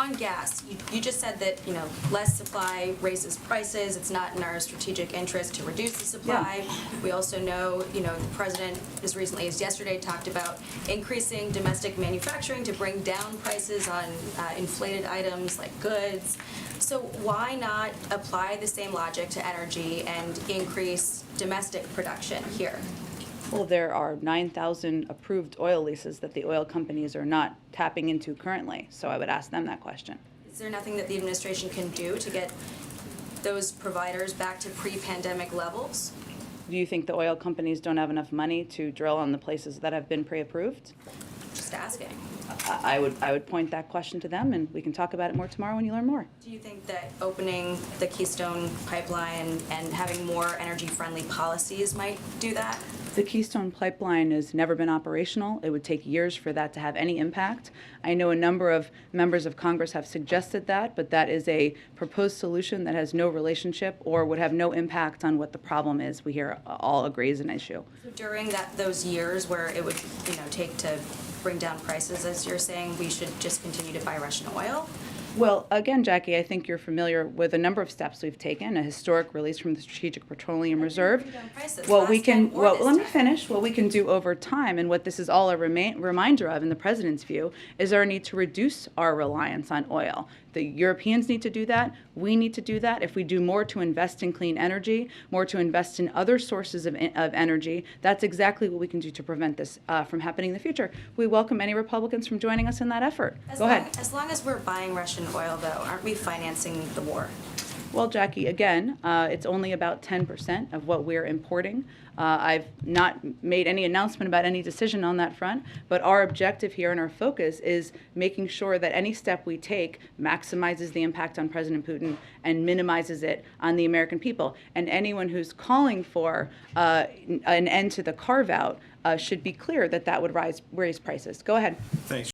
on gas, you just said that, less supply raises prices. It's not in our strategic interest to reduce the supply. Yeah. We also know, the president as recently as yesterday talked about increasing domestic manufacturing to bring down prices on inflated items like goods. So why not apply the same logic to energy and increase domestic production here? Well, there are 9,000 approved oil leases that the oil companies are not tapping into currently, so I would ask them that question. Is there nothing that the administration can do to get those providers back to pre-pandemic levels? Do you think the oil companies don't have enough money to drill on the places that have been pre-approved? Just asking. I would point that question to them, and we can talk about it more tomorrow when you learn more. Do you think that opening the Keystone pipeline and having more energy-friendly policies might do that? The Keystone Pipeline has never been operational. It would take years for that to have any impact. I know a number of members of Congress have suggested that, but that is a proposed solution that has no relationship or would have no impact on what the problem is. We here all agree is an issue. So during those years where it would, take to bring down prices, as you're saying, we should just continue to buy Russian oil? Well, again, Jackie, I think you're familiar with a number of steps we've taken, a historic release from the Strategic Petroleum Reserve. What we can, let me finish. What we can do over time, and what this is all a reminder of in the president's view, is our need to reduce our reliance on oil. The Europeans need to do that. We need to do that. If we do more to invest in clean energy, more to invest in other sources of energy, that's exactly what we can do to prevent this from happening in the future. We welcome any Republicans from joining us in that effort. Go ahead. As long as we're buying Russian oil, though, aren't we financing the war? Well, Jackie, again, it's only about 10% of what we're importing. I've not made any announcement about any decision on that front, but our objective here and our focus is making sure that any step we take maximizes the impact on President Putin and minimizes it on the American people. And anyone who's calling for an end to the carve-out should be clear that that would raise prices. Go ahead. Thanks.